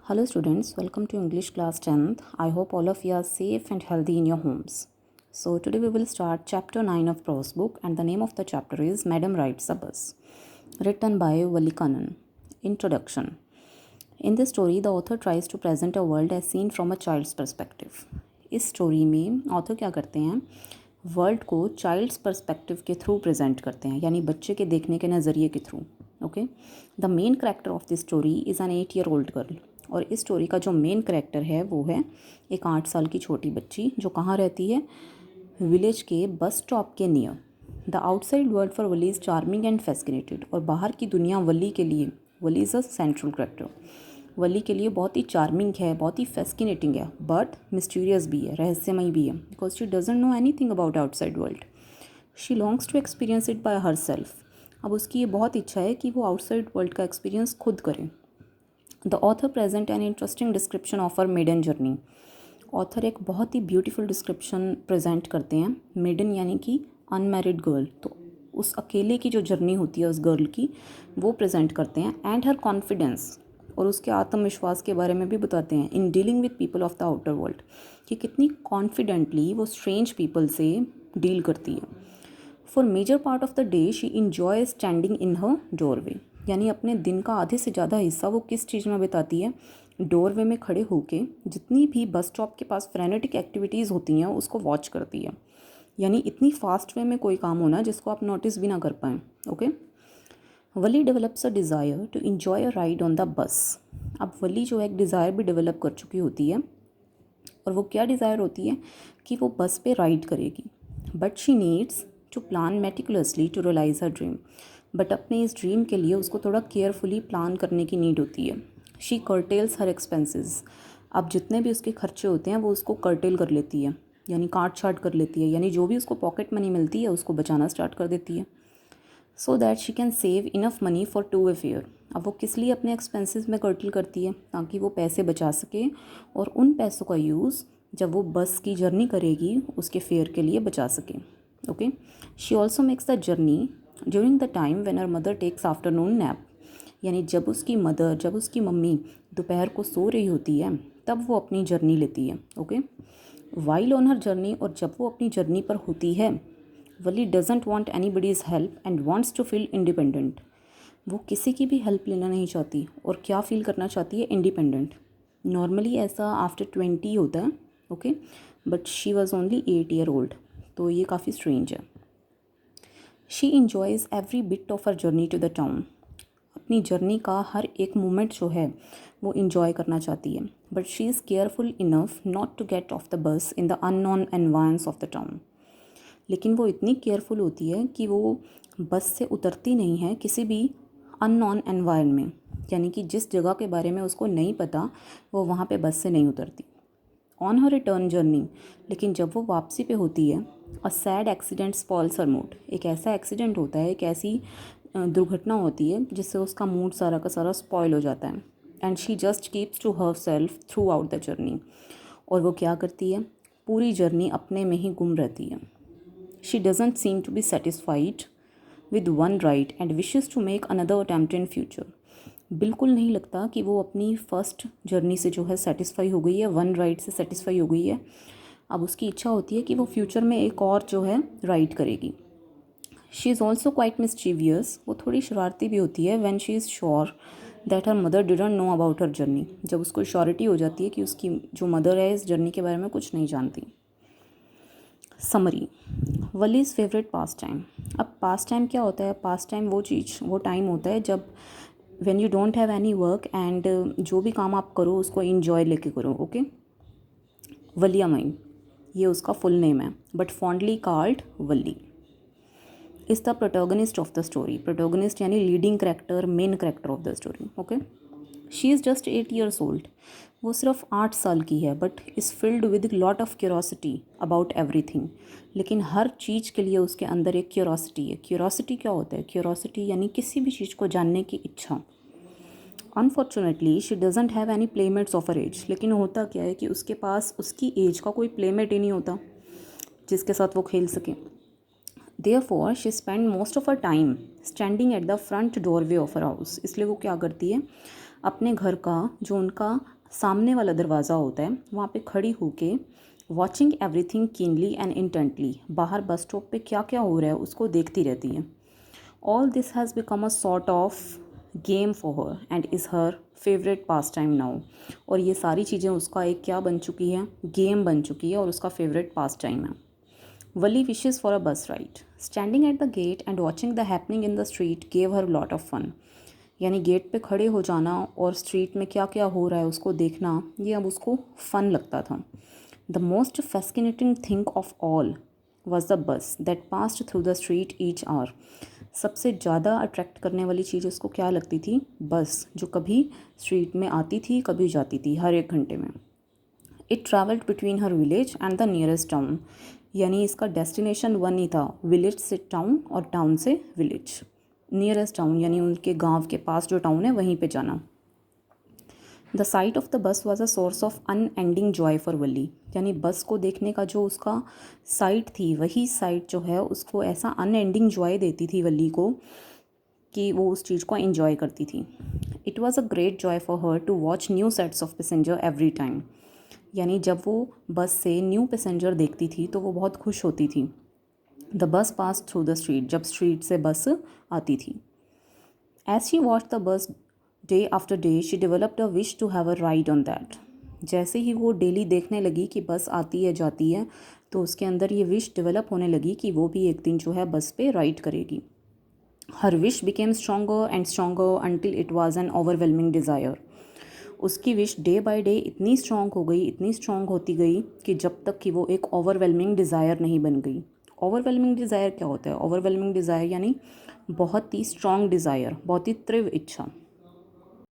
Hello students, welcome to English class 10th. I hope all of you are safe and healthy in your homes. So today we will start chapter 9 of prose book and the name of the chapter is Madam Rides a Bus, written by Wali Kannan. Introduction. In this story, the author tries to present a world as seen from a child's perspective. इस story में author क्या करते हैं, world को child's perspective के through present करते हैं, यानी बच्चे के देखने के नज़रिए के through. Okay, the main character of this story is an 8-year-old girl. और इस स्टोरी का जो मेन करेक्टर है वो है एक 8 साल की छोटी बच्ची जो कहाँ रहती है, विलेज के बस स्टॉप के near. The outside world for Valli is charming and fascinated. और बाहर की दुनिया वली के लिए, Valli is a central character, Valli के लिए बहुत ही चार्मिंग है, बहुत ही फैसिनेटिंग है, बट मिस्टीरियस भी है, रहस्यमयी भी है, because she doesn't know anything about outside world. She longs to experience it by her self. अब उसकी ये बहुत इच्छा है कि वो आउटसाइड वर्ल्ड का एक्सपीरियंस खुद करे. The author present an interesting description of her maiden journey. Author एक बहुत ही ब्यूटीफुल डिस्क्रिप्शन प्रेजेंट करते हैं. मेडन यानी कि अनमैरिड गर्ल, तो उस अकेले की जो जर्नी होती है उस गर्ल की, वो प्रेजेंट करते हैं. एंड हर कॉन्फिडेंस, और उसके आत्मविश्वास के बारे में भी बताते हैं in dealing with people of the outer world, कि कितनी कॉन्फिडेंटली वो स्ट्रेंज पीपल से डील करती है. For major part of the day she enjoy standing in her doorway. यानी अपने दिन का आधे से ज़्यादा हिस्सा वो किस चीज़ में बिताती है, डोरवे में खड़े होके जितनी भी बस स्टॉप के पास फ्रेनेटिक एक्टिविटीज़ होती हैं उसको वॉच करती है. यानी इतनी फास्ट वे में कोई काम होना जिसको आप नोटिस भी ना कर पाएँ. Okay, Valli develops a desire to enjoy a ride on the bus. अब वली जो है एक डिज़ायर भी डेवलप कर चुकी होती है, और वो क्या डिज़ायर होती है कि वो बस पे राइड करेगी. But she needs to plan meticulously to realise her dream. But अपने इस ड्रीम के लिए उसको थोड़ा केयरफुली प्लान करने की नीड होती है. She curtails her expenses. अब जितने भी उसके खर्चे होते हैं वो उसको कर्टेल कर लेती है, यानी काट छाट कर लेती है, यानी जो भी उसको पॉकेट मनी मिलती है उसको बचाना स्टार्ट कर देती है, so that she can save enough money for 2 fair. अब वो किस लिए अपने एक्सपेंसेस में कर्टेल करती है, ताकि वो पैसे बचा सके और उन पैसों का यूज़ जब वो बस की जर्नी करेगी उसके फेयर के लिए बचा सके. Okay, she also makes the journey during the time when her mother takes afternoon nap. यानी जब उसकी मम्मी दोपहर को सो रही होती है तब वो अपनी जर्नी लेती है. Okay, while on her journey, और जब वो अपनी जर्नी पर होती है, Valli doesn't want anybody's help and wants to feel independent. वो किसी की भी हेल्प लेना नहीं चाहती और क्या फील करना चाहती है, इंडिपेंडेंट. नॉर्मली ऐसा आफ्टर 20 होता है. Okay, but she was only 8-year-old, तो ये काफ़ी स्ट्रेंज है. She enjoys every bit of her journey to the town. अपनी जर्नी का हर एक मोमेंट जो है वो इंजॉय करना चाहती है. But she is careful enough not to get off the bus in the unknown environs of the town. लेकिन वो इतनी केयरफुल होती है कि वो बस से उतरती नहीं है किसी भी अननोन एनवायरन में, यानी कि जिस जगह के बारे में उसको नहीं पता वो वहाँ पे बस से नहीं उतरती. ऑन हर रिटर्न जर्नी, लेकिन जब वो वापसी पे होती है, a sad accident spoils her mood. एक ऐसा एक्सीडेंट होता है, एक ऐसी दुर्घटना होती है जिससे उसका मूड सारा का सारा स्पॉइल हो जाता है. And she just keeps to her self throughout the journey. और वो क्या करती है, पूरी जर्नी अपने में ही गुम रहती है. She doesn't seem to be satisfied with one ride and wishes to make another attempt in future. बिल्कुल नहीं लगता कि वो अपनी फ़र्स्ट जर्नी से जो है सेटिस्फाई हो गई है, वन राइड से सेटिस्फाई हो गई है. अब उसकी इच्छा होती है कि वो फ्यूचर में एक और जो है राइड करेगी. She is also quite mischievous. वो थोड़ी शरारती भी होती है. When she is sure that her mother didn't know about her journey. जब उसको श्योरिटी हो जाती है कि उसकी जो मदर है इस जर्नी के बारे में कुछ नहीं जानती. समरी. वलीज़ favourite pass time. अब पास टाइम क्या होता है, पास टाइम वो टाइम होता है जब when you don't have any work and जो भी काम आप करो उसको इंजॉय लेके करो. ओके, वलिया माइन ये उसका फुल नेम है, but fondly called Valli, is the protagonist of the story. Protagonist यानी leading character, main character of the story. Okay, she is just 8 years old. वो सिर्फ 8 साल की है, but is filled with lot of curiosity about everything. लेकिन हर चीज़ के लिए उसके अंदर एक क्यूरोसिटी है. क्यूरोसिटी क्या होता है, क्यूरोसिटी यानी किसी भी चीज़ को जानने की इच्छा. Unfortunately she doesn't have any playmates of her age. लेकिन होता क्या है कि उसके पास उसकी एज का कोई प्लेमेट ही नहीं होता जिसके साथ वो खेल सके. Therefore she spend most of her time standing at the front doorway of her house. इसलिए वो क्या करती है, अपने घर का जो उनका सामने वाला दरवाज़ा होता है वहाँ पे खड़ी होके watching everything keenly and intently, बाहर बस स्टॉप पे क्या क्या हो रहा है उसको देखती रहती है। All this has become a sort of game for her and is her favourite pass time now. और ये सारी चीज़ें उसका एक क्या बन चुकी है, गेम बन चुकी है और उसका फेवरेट पास टाइम है। वली wishes for a bus ride. Standing at the gate and watching the happening in the street gave her lot of fun. यानी गेट पे खड़े हो जाना और स्ट्रीट में क्या क्या हो रहा है उसको देखना, ये अब उसको फ़न लगता था। The most fascinating thing of all was the bus that passed through the street each hour. सबसे ज़्यादा अट्रैक्ट करने वाली चीज़ उसको क्या लगती थी, बस जो कभी स्ट्रीट में आती थी कभी जाती थी, हर एक घंटे में। It travelled between her village and the nearest town. यानी इसका डेस्टिनेशन वन ही था, विलेज से टाउन और टाउन से विलेज। नियरेस्ट टाउन यानी उनके गांव के पास जो टाउन है वहीं पे जाना। The sight of the bus was a source of unending joy for Valli. यानी बस को देखने का जो उसका साइट थी, वही साइट जो है उसको ऐसा अनएंडिंग जॉय देती थी वली को कि वो उस चीज़ को एंजॉय करती थी। It was a great joy for her to watch new sets of passenger every time. यानी जब वो बस से न्यू पैसेंजर देखती थी तो वो बहुत खुश होती थी। The bus pass through the street, जब स्ट्रीट से बस आती थी। As she watch the bus day after day she developed a wish to have a ride on that. जैसे ही वो डेली देखने लगी कि बस आती है जाती है तो उसके अंदर ये विश डेवलप होने लगी कि वो भी एक दिन जो है बस पे राइड करेगी। Her wish became stronger and stronger until it was an overwhelming desire. उसकी विश डे बाय डे इतनी स्ट्रॉन्ग हो गई, इतनी स्ट्रॉन्ग होती गई कि जब तक कि वो एक ओवरवेलमिंग डिज़ायर नहीं बन गई। ओवरवेलमिंग डिज़ायर क्या होता है? ओवरवेलमिंग डिज़ायर यानी बहुत ही स्ट्रॉन्ग डिज़ायर, बहुत ही तीव्र इच्छा।